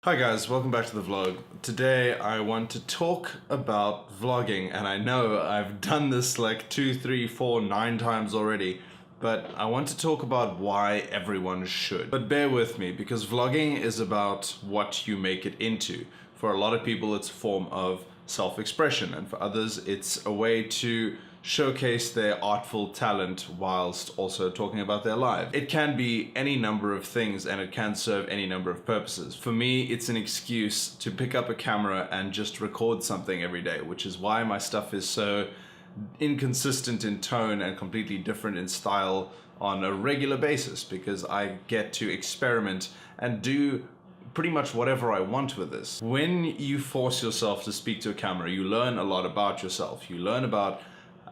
Hi guys, welcome back to the vlog. Today I want to talk about vlogging, and I know I've done this like 2, 3, 4, 9 times already, but I want to talk about why everyone should. But bear with me, because vlogging is about what you make it into. For a lot of people it's a form of self-expression, and for others it's a way to showcase their artful talent whilst also talking about their lives. It can be any number of things, and it can serve any number of purposes. For me, it's an excuse to pick up a camera and just record something every day, which is why my stuff is so inconsistent in tone and completely different in style on a regular basis, because I get to experiment and do pretty much whatever I want with this. When you force yourself to speak to a camera, you learn a lot about yourself. You learn about,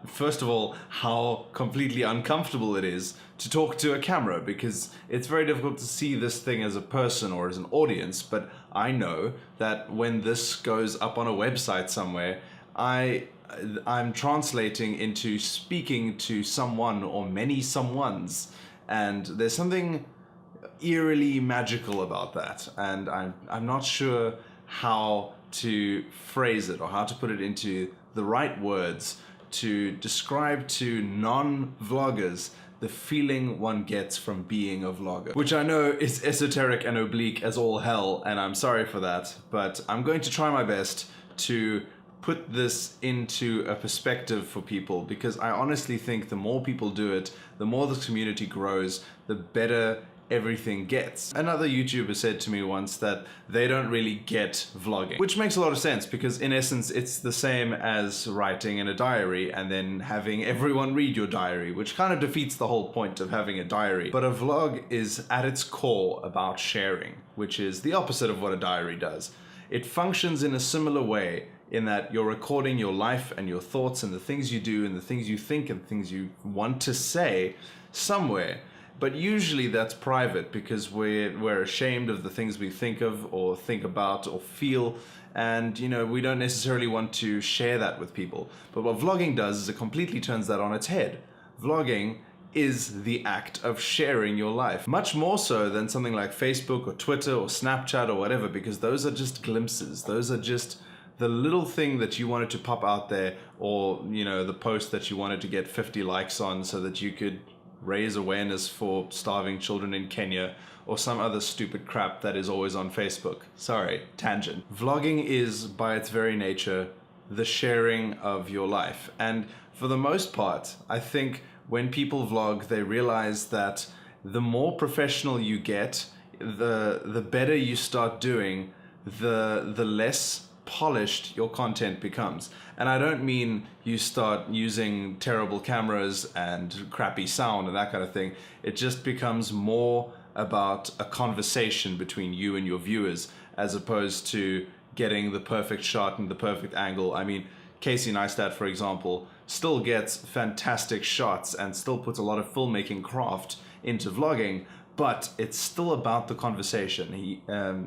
first of all, how completely uncomfortable it is to talk to a camera, because it's very difficult to see this thing as a person or as an audience. But I know that when this goes up on a website somewhere, I'm translating into speaking to someone or many someones, and there's something eerily magical about that, and I'm not sure how to phrase it or how to put it into the right words to describe to non-vloggers the feeling one gets from being a vlogger. Which I know is esoteric and oblique as all hell, and I'm sorry for that, but I'm going to try my best to put this into a perspective for people, because I honestly think the more people do it, the more the community grows, the better everything gets. Another YouTuber said to me once that they don't really get vlogging, which makes a lot of sense, because in essence it's the same as writing in a diary and then having everyone read your diary, which kind of defeats the whole point of having a diary. But a vlog is at its core about sharing, which is the opposite of what a diary does. It functions in a similar way, in that you're recording your life and your thoughts and the things you do and the things you think and things you want to say somewhere. But usually that's private, because we're ashamed of the things we think of or think about or feel, and we don't necessarily want to share that with people. But what vlogging does is it completely turns that on its head. Vlogging is the act of sharing your life, much more so than something like Facebook or Twitter or Snapchat or whatever, because those are just glimpses. Those are just the little thing that you wanted to pop out there, or the post that you wanted to get 50 likes on so that you could raise awareness for starving children in Kenya, or some other stupid crap that is always on Facebook. Sorry, tangent. Vlogging is, by its very nature, the sharing of your life. And for the most part, I think when people vlog, they realize that the more professional you get, the better you start doing, the less polished your content becomes. And I don't mean you start using terrible cameras and crappy sound and that kind of thing. It just becomes more about a conversation between you and your viewers, as opposed to getting the perfect shot and the perfect angle. I mean, Casey Neistat, for example, still gets fantastic shots and still puts a lot of filmmaking craft into vlogging, but it's still about the conversation.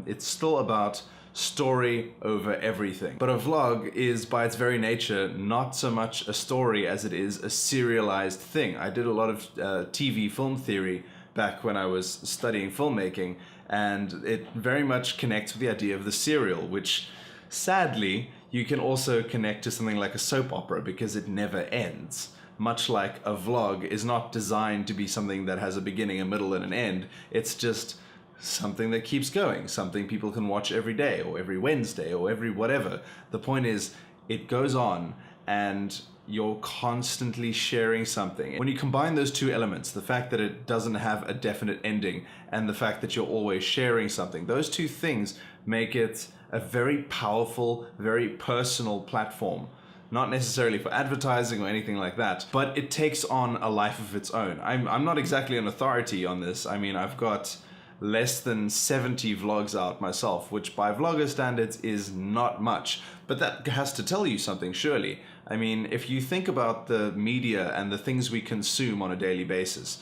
It's still about story over everything. But a vlog is, by its very nature, not so much a story as it is a serialized thing. I did a lot of TV film theory back when I was studying filmmaking, and it very much connects with the idea of the serial, which sadly you can also connect to something like a soap opera, because it never ends. Much like a vlog is not designed to be something that has a beginning, a middle, and an end. It's just something that keeps going, something people can watch every day or every Wednesday or every whatever. The point is, it goes on and you're constantly sharing something. When you combine those two elements, the fact that it doesn't have a definite ending and the fact that you're always sharing something, those two things make it a very powerful, very personal platform. Not necessarily for advertising or anything like that, but it takes on a life of its own. I'm not exactly an authority on this. I mean, I've got less than 70 vlogs out myself, which by vlogger standards is not much, but that has to tell you something, surely. I mean, if you think about the media and the things we consume on a daily basis,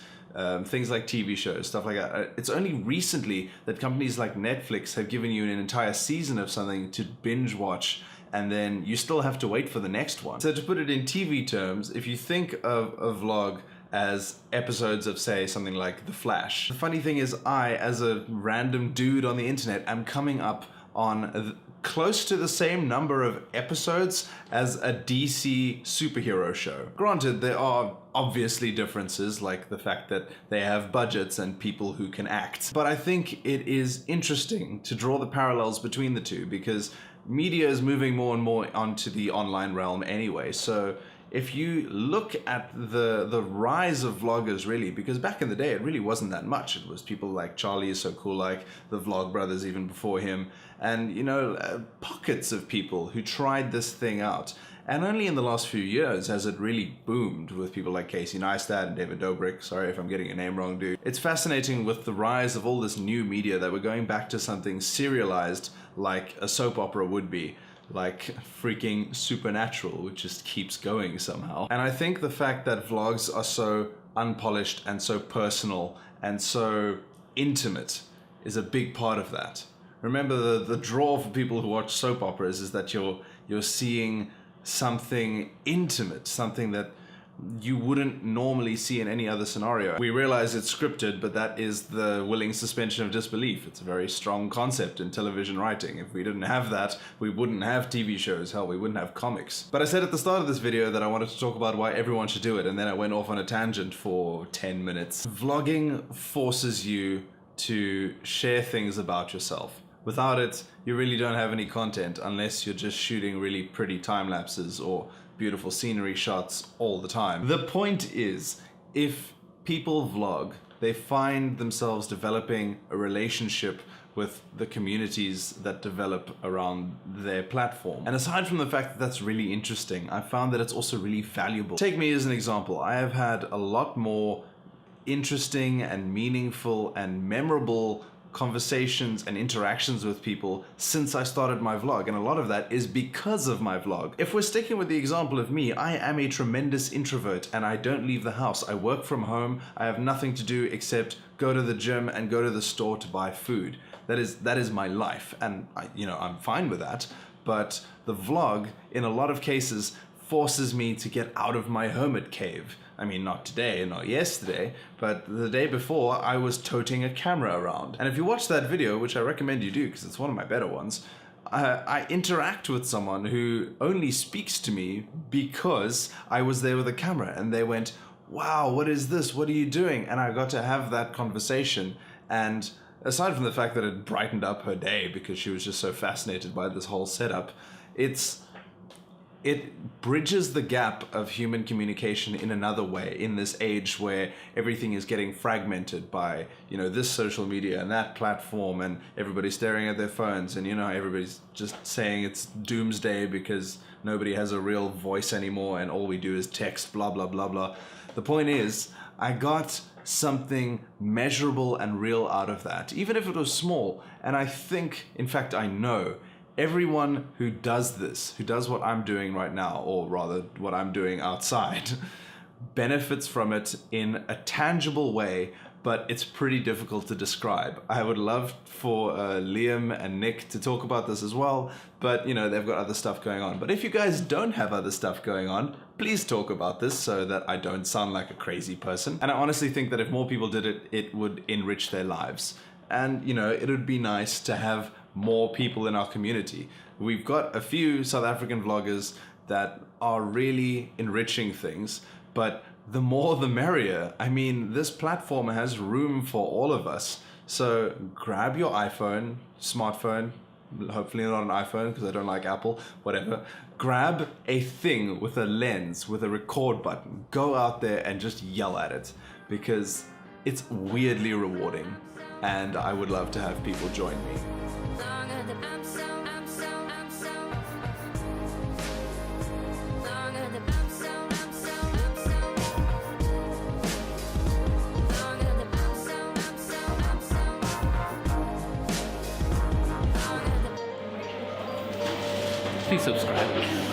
things like TV shows, stuff like that, it's only recently that companies like Netflix have given you an entire season of something to binge watch, and then you still have to wait for the next one. So to put it in TV terms, if you think of a vlog as episodes of, say, something like The Flash. The funny thing is, I, as a random dude on the internet, am coming up on close to the same number of episodes as a DC superhero show. Granted, there are obviously differences, like the fact that they have budgets and people who can act. But I think it is interesting to draw the parallels between the two, because media is moving more and more onto the online realm anyway. So if you look at the rise of vloggers, really, because back in the day it really wasn't that much. It was people like Charlie Is So Cool, like the Vlog Brothers even before him, and pockets of people who tried this thing out. And only in the last few years has it really boomed with people like Casey Neistat and David Dobrik. Sorry if I'm getting your name wrong, dude. It's fascinating with the rise of all this new media that we're going back to something serialized like a soap opera would be. Like freaking Supernatural, which just keeps going somehow. And I think the fact that vlogs are so unpolished and so personal and so intimate is a big part of that. Remember, the draw for people who watch soap operas is that you're seeing something intimate, something that you wouldn't normally see in any other scenario. We realize it's scripted, but that is the willing suspension of disbelief. It's a very strong concept in television writing. If we didn't have that, we wouldn't have TV shows. Hell, we wouldn't have comics. But I said at the start of this video that I wanted to talk about why everyone should do it, and then I went off on a tangent for 10 minutes. Vlogging forces you to share things about yourself. Without it, you really don't have any content unless you're just shooting really pretty time lapses or beautiful scenery shots all the time. The point is, if people vlog, they find themselves developing a relationship with the communities that develop around their platform. And aside from the fact that that's really interesting, I found that it's also really valuable. Take me as an example. I have had a lot more interesting and meaningful and memorable conversations and interactions with people since I started my vlog, and a lot of that is because of my vlog. If we're sticking with the example of me, I am a tremendous introvert and I don't leave the house. I work from home. I have nothing to do except go to the gym and go to the store to buy food. That is my life, and I'm fine with that. But the vlog, in a lot of cases, forces me to get out of my hermit cave. I mean, not today, not yesterday, but the day before I was toting a camera around. And if you watch that video, which I recommend you do because it's one of my better ones, I interact with someone who only speaks to me because I was there with a camera, and they went, "Wow, what is this? What are you doing?" And I got to have that conversation, and aside from the fact that it brightened up her day because she was just so fascinated by this whole setup, it bridges the gap of human communication in another way in this age where everything is getting fragmented by, this social media and that platform, and everybody's staring at their phones, and everybody's just saying it's doomsday because nobody has a real voice anymore and all we do is text, blah, blah, blah, blah. The point is, I got something measurable and real out of that, even if it was small. And I think, in fact, I know everyone who does this, who does what I'm doing right now, or rather what I'm doing outside, benefits from it in a tangible way, but it's pretty difficult to describe. I would love for Liam and Nick to talk about this as well, but they've got other stuff going on. But if you guys don't have other stuff going on, please talk about this so that I don't sound like a crazy person. And I honestly think that if more people did it, it would enrich their lives. And it would be nice to have more people in our community. We've got a few South African vloggers that are really enriching things, but the more the merrier. I mean, this platform has room for all of us. So grab your iPhone, smartphone, hopefully not an iPhone because I don't like Apple, whatever. Grab a thing with a lens, with a record button. Go out there and just yell at it, because it's weirdly rewarding, and I would love to have people join me. Please subscribe.